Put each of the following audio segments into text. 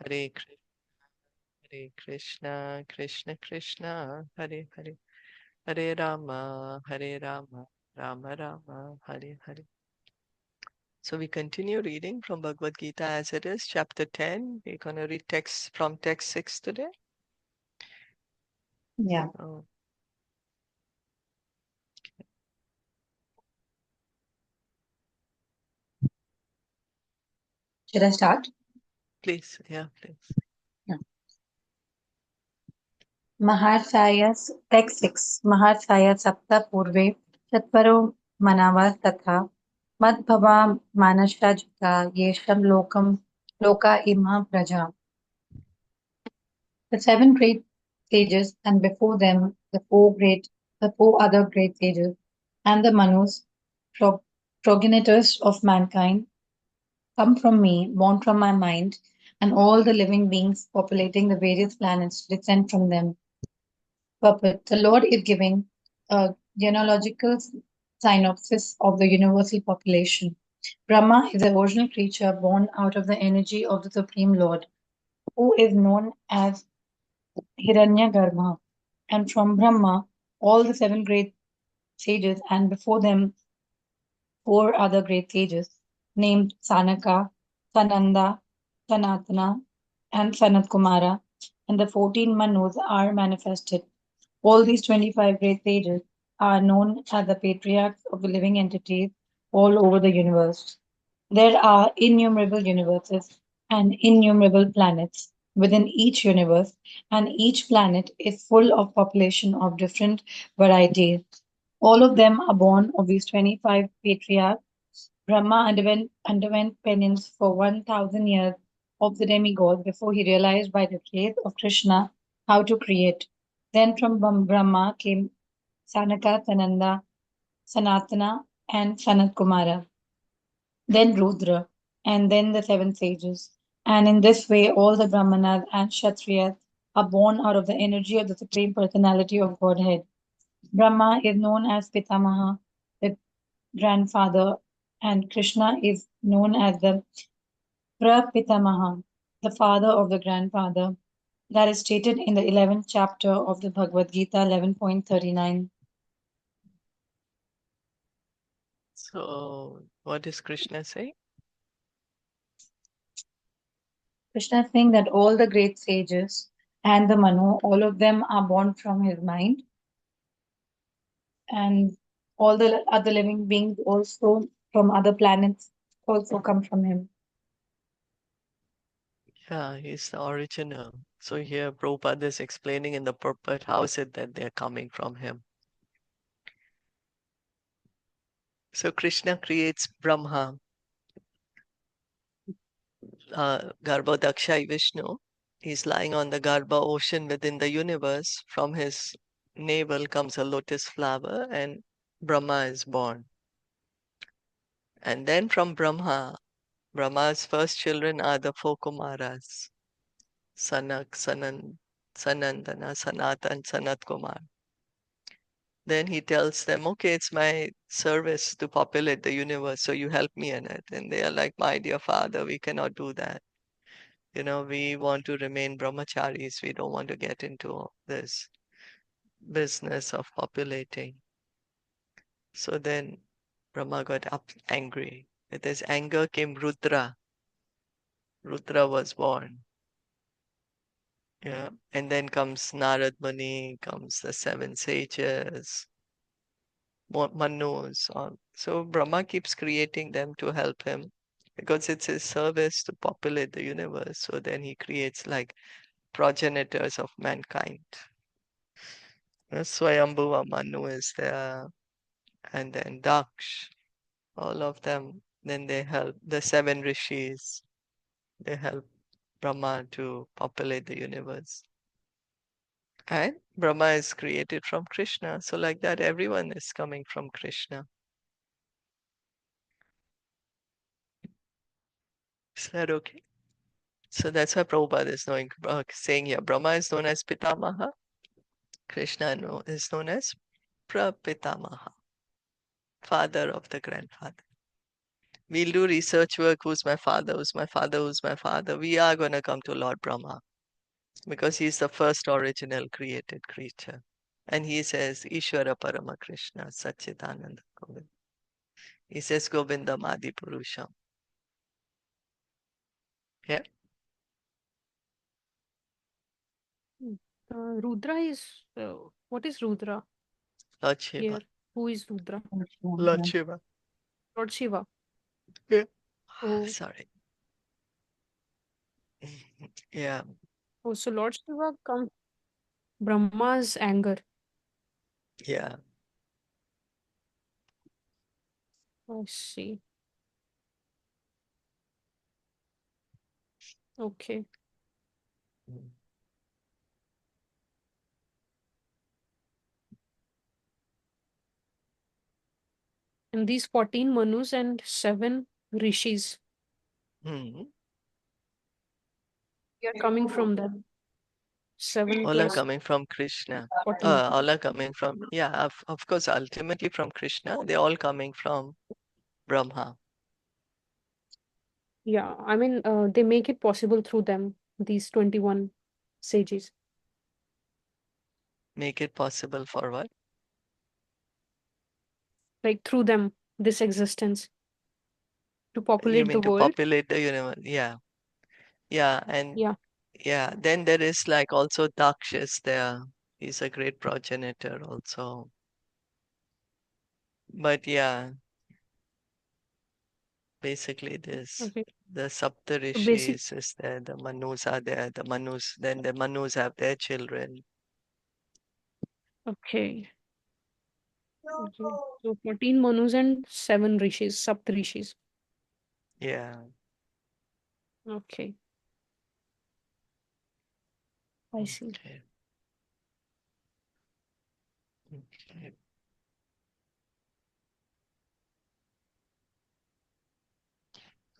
Hare Krishna, Hare Krishna, Krishna Krishna, Hare Hare, Hare Rama, Hare Rama, Rama Rama, Hare Hare. So we continue reading from Bhagavad Gita as it is, chapter 10. We're going to read text from text 6 today. Yeah. Oh, Should I start? please, yeah, please. Yeah. Maharsaya, text 6. Maharsaya sapta purve chatvaro manava tatha madbhava manashrajita yesham loka imha praja. The seven great sages, and before them the four other great sages, and the Manus, progenitors of mankind, come from me, born from my mind, and all the living beings populating the various planets descend from them. Purport. The Lord is giving a genealogical synopsis of the universal population. Brahma is the original creature born out of the energy of the Supreme Lord, who is known as Hiranyagarbha. And from Brahma, all the seven great sages, and before them, four other great sages, named Sanaka, Sananda, Sanatana, and Sanat Kumara, and the 14 Manus are manifested. All these 25 great sages are known as the patriarchs of the living entities all over the universe. There are innumerable universes and innumerable planets within each universe, and each planet is full of population of different varieties. All of them are born of these 25 patriarchs. Brahma underwent penance for 1,000 years of the demigod before he realized by the grace of Krishna how to create. Then from Brahma came Sanaka, Sananda, Sanatana, and Sanat Kumara, then Rudra, and then the seven sages. And in this way, all the Brahmanas and Kshatriyas are born out of the energy of the Supreme Personality of Godhead. Brahma is known as Pitamaha, the grandfather, and Krishna is known as the Prapitamaha, the father of the grandfather. That is stated in the 11th chapter of the Bhagavad Gita 11.39. So, what does Krishna say? Krishna is saying that all the great sages and the Manu, all of them are born from his mind, and all the other living beings also from other planets also come from him. Yeah, he's the original. So here Prabhupada is explaining in the purport how is it that they're coming from him. So Krishna creates Brahma, Garbhodakshai Vishnu. He's lying on the Garbha ocean within the universe. From his navel comes a lotus flower and Brahma is born. And then from Brahma's first children are the four Kumaras, Sanak, Sanandana, Sanatan, Sanat Kumar. Then he tells them, okay, it's my service to populate the universe, so you help me in it. And they are like, my dear father, we cannot do that. We want to remain brahmacharis. We don't want to get into this business of populating. So then Brahma got angry. With his anger came Rudra. Rudra was born. Yeah. And then comes Narad Muni, comes the seven sages, Manus. So Brahma keeps creating them to help him because it's his service to populate the universe. So then he creates like progenitors of mankind. Swayambhuva Manu is there, and then Daksh, all of them. Then they help the seven rishis. They help Brahma to populate the universe. And Brahma is created from Krishna. So like that, everyone is coming from Krishna. Is that okay? So that's why Prabhupada is saying here, Brahma is known as Pitamaha. Krishna is known as Prapitamaha, father of the grandfather. We'll do research work. Who's my father? Who's my father? Who's my father? We are going to come to Lord Brahma because he's the first original created creature. And he says, Ishvara Parama Krishna, Satchitananda Govind. He says, Govindam Adi Purusham. Yeah, Rudra is what is Rudra Lord Shiva. here? Who is Rudra? Lord Shiva. Lord Shiva. Yeah. Oh, Sorry. Yeah, oh, so Lord Shiva comes Brahma's anger. yeah. I see. Okay. Mm. And these 14 Manus and 7 Rishis, Mhm. they are coming from them. 7 All are plus coming from Krishna. 14. All are coming from, yeah, of course, ultimately from Krishna. They're all coming from Brahma. Yeah, I mean, they make it possible through them, these 21 sages. Make it possible for what? Like through them, this existence to You populate mean the to world. populate the universe? Yeah, yeah, and Yeah. yeah. Then there is like also Dakshas there. He's a great progenitor also. But yeah, basically this Okay. the So basic. Saptarishis is there, the Manus are there, the Manus, then the Manus have their children. Okay. Okay. So 14 Manus and 7 Rishis, Saptarishis. Yeah. Okay. I see. Okay. Okay.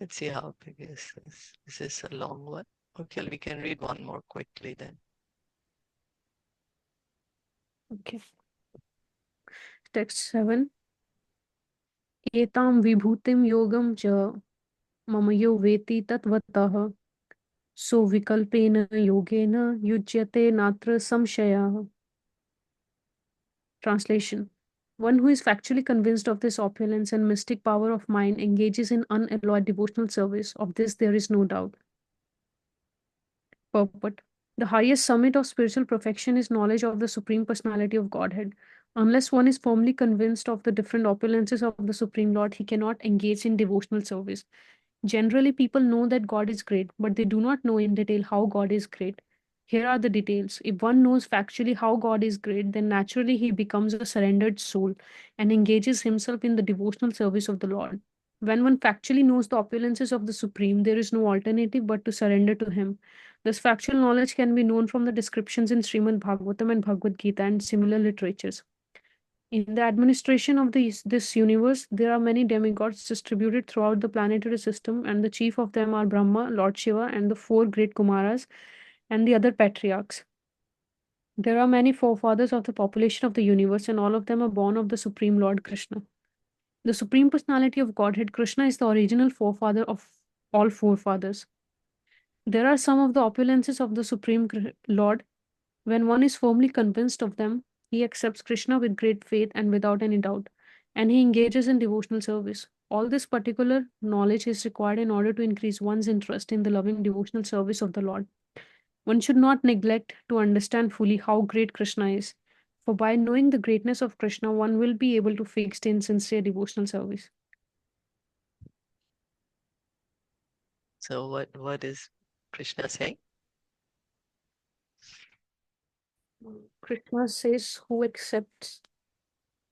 Let's see how big is this. This is a long one. Okay, we can read one more quickly then. Okay. Text 7. Etam vibhutim yogam cha mama yo veti tatvatah so vikalpena yogena yujyate natra samshaya. Translation. One who is factually convinced of this opulence and mystic power of mind engages in unalloyed devotional service. Of this there is no doubt. Purport. The highest summit of spiritual perfection is knowledge of the Supreme Personality of Godhead. Unless one is firmly convinced of the different opulences of the Supreme Lord, he cannot engage in devotional service. Generally, people know that God is great, but they do not know in detail how God is great. Here are the details. If one knows factually how God is great, then naturally he becomes a surrendered soul and engages himself in the devotional service of the Lord. When one factually knows the opulences of the Supreme, there is no alternative but to surrender to Him. This factual knowledge can be known from the descriptions in Srimad Bhagavatam and Bhagavad Gita and similar literatures. In the administration of this universe, there are many demigods distributed throughout the planetary system, and the chief of them are Brahma, Lord Shiva, and the 4 great Kumaras, and the other patriarchs. There are many forefathers of the population of the universe, and all of them are born of the Supreme Lord Krishna. The Supreme Personality of Godhead, Krishna, is the original forefather of all forefathers. There are some of the opulences of the Lord. When one is firmly convinced of them, he accepts Krishna with great faith and without any doubt, and he engages in devotional service. All this particular knowledge is required in order to increase one's interest in the loving devotional service of the Lord. One should not neglect to understand fully how great Krishna is, for by knowing the greatness of Krishna, one will be able to fix in sincere devotional service. So what is Krishna saying? Krishna says, who accepts,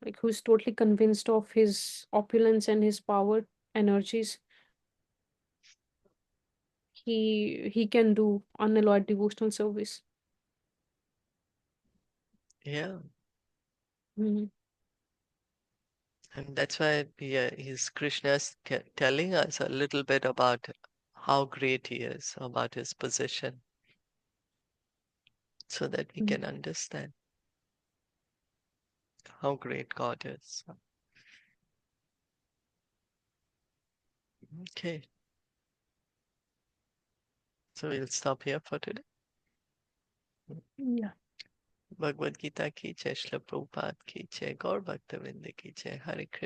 like who is totally convinced of his opulence and his power, energies, he can do unalloyed devotional service. Yeah. Mhm. And that's why he's Krishna's telling us a little bit about how great he is, about his position, so that we Mhm. can understand how great God is. Okay. So we'll stop here for today. Yeah. Bhagavad Gita ki jai, Srila Prabhupada ki jai, Gaur Bhakta Vrinda ki jai, Hare Krishna.